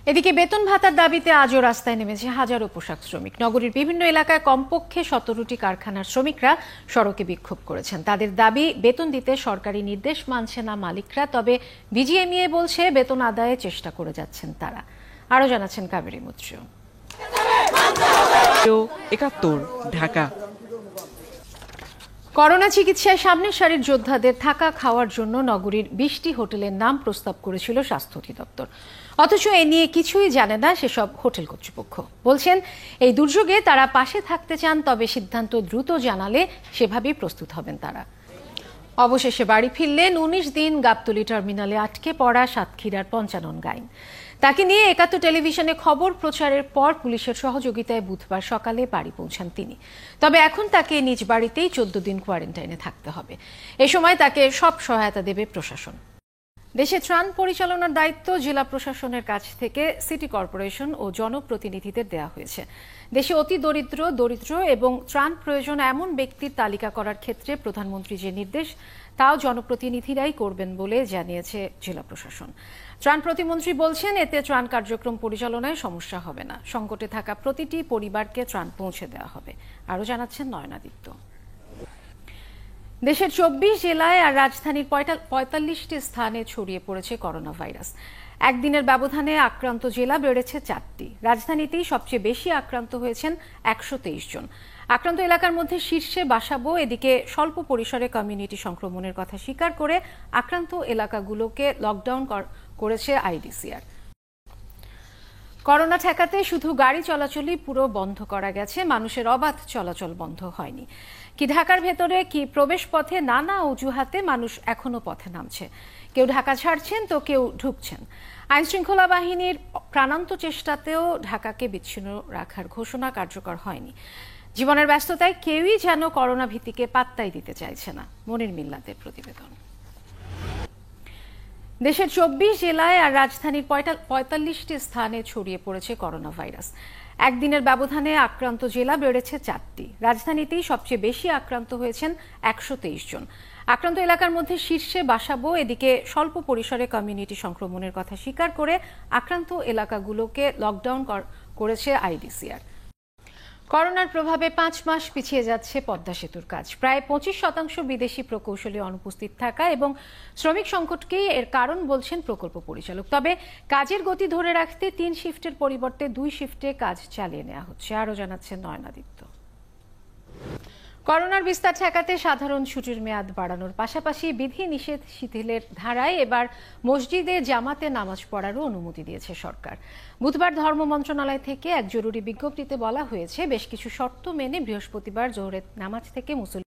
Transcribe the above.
এদিকে বেতন ভাতার দাবিতে আজও রাস্তায় নেমেছে হাজারো পোশাক শ্রমিক। নগরীর বিভিন্ন এলাকায় কমপক্ষে 17টি কারখানার শ্রমিকরা সড়কে বিক্ষোভ করেছেন। তাদের দাবি, বেতন দিতে সরকারি নির্দেশ মানছে না মালিকরা, তবে বিজিএমইএ বলছে বেতন আদায়ে চেষ্টা করে যাচ্ছেন তারা। আরো জানাচ্ছেন কাবেরী মৈত্র। 71 ঢাকা। করোনা চিকিৎসায় সামনের সারির যোদ্ধাদের থাকা খাওয়ার জন্য নগরীর 20টি হোটেলের নাম প্রস্তাব করেছিল স্বাস্থ্য অধিদপ্তর। অথচ এ নিয়ে কিছুই জানে না সেসব হোটেল কর্তৃপক্ষ। বলছেন এই দুর্যোগে তারা পাশে থাকতে চান, তবে সিদ্ধান্ত দ্রুত জানালে সেভাবেই প্রস্তুত হবেন তারা। অবশেষে বাড়ি ফিরলেন 19 দিন গাবতলী টার্মিনালে আটকে পড়া সাতক্ষীরার পঞ্চানন গাইন। তাকে নিয়ে 71 টেলিভিশনে খবর প্রচারের পর পুলিশের সহযোগিতায় বুধবার সকালে বাড়ি পৌঁছান তিনি। তবে এখন তাকে নিজ বাড়িতেই 14 দিন কোয়ারেন্টাইনে থাকতে হবে। এ সময় তাকে সব সহায়তা দেবে প্রশাসন। দেশে ত্রাণ পরিচালনার দায়িত্ব জেলা প্রশাসনের কাছ থেকে সিটি কর্পোরেশন ও জনপ্রতিনিধিদের দেওয়া হয়েছে। দেশে অতি দরিদ্র এবং ত্রাণ প্রয়োজন এমন ব্যক্তির তালিকা করার ক্ষেত্রে প্রধানমন্ত্রী যে নির্দেশ, তাও জনপ্রতিনিধিরাই করবেন বলে জানিয়েছে জেলা প্রশাসন। ত্রাণ প্রতিমন্ত্রী বলছেন, এতে ত্রাণ কার্যক্রম পরিচালনায় সমস্যা হবে না। সংকটে থাকা প্রতিটি পরিবারকে ত্রাণ পৌঁছে দেওয়া হবে। আরও জানাচ্ছেন নয়নাদিত্য। দেশের 24 জেলায় আর রাজধানীর 45টি স্থানে ছড়িয়ে পড়েছে করোনা ভাইরাস। একদিনের ব্যবধানে আক্রান্ত জেলা বেড়েছে 4টি। রাজধানীতেই সবচেয়ে বেশি আক্রান্ত হয়েছেন 123 জন। আক্রান্ত এলাকার মধ্যে শীর্ষে বাসাবো। এদিকে স্বল্প পরিসরে কমিউনিটি সংক্রমণের কথা স্বীকার করে আক্রান্ত এলাকাগুলোকে লকডাউন করেছে আইডিসিআর। করোনা ঠেকাতে শুধু গাড়ি চলাচলই পুরো বন্ধ করা গেছে, মানুষের অবাধ চলাচল বন্ধ হয়নি। কি ঢাকার ভেতরে কি প্রবেশ পথে নানা অজুহাতে মানুষ এখনো পথে নামছে। কেউ ঢাকা ছাড়ছেন তো কেউ ঢুকছেন। আইন শৃঙ্খলা বাহিনীর প্রাণান্ত চেষ্টাতেও ঢাকাকে বিচ্ছিন্ন রাখার ঘোষণা কার্যকর হয়নি। জীবনের ব্যস্ততায় কেউই যেন করোনা ভীতিকে পাত্তাই দিতে চাইছে না। মনির মিল্লাতের প্রতিবেদন। দেশের 24 জেলায় আর রাজধানীর 45টি স্থানে ছড়িয়ে পড়েছে করোনা ভাইরাস। একদিনের ব্যবধানে আক্রান্ত জেলা বেড়েছে 4টি। রাজধানীতেই সবচেয়ে বেশি আক্রান্ত হয়েছেন 123 জন। আক্রান্ত এলাকার মধ্যে শীর্ষে বাসাবো। এদিকে স্বল্প পরিসরে কমিউনিটি সংক্রমণের কথা স্বীকার করে আক্রান্ত এলাকাগুলোকে লকডাউন করেছে আইডিসিআর। করোনার প্রভাবে 5 মাস পিছিয়ে যাচ্ছে পদ্মা সেতুর কাজ। প্রায় 25% বিদেশি প্রকৌশলী অনুপস্থিত থাকা এবং শ্রমিক সংকটকেই এর কারণ বলছেন প্রকল্প পরিচালক। তবে কাজের গতি ধরে রাখতে 3 শিফটের পরিবর্তে 2 শিফটে কাজ চালিয়ে নেওয়া হচ্ছে। আরও জানাচ্ছেন নয়নাদিত্য। করোনার বিস্তার ঠেকাতে সাধারণ ছুটির মেয়াদ বাড়ানোর পাশাপাশি বিধি নিষেধ শিথিলের ধারায় এবার মসজিদে জামাতে নামাজ পড়ারও অনুমতি দিয়েছে সরকার। বুধবার ধর্ম মন্ত্রণালয় থেকে এক জরুরি বিজ্ঞপ্তিতে বলা হয়েছে, বেশ কিছু শর্ত মেনে বৃহস্পতিবার জোহরের নামাজ থেকে মুসল্লি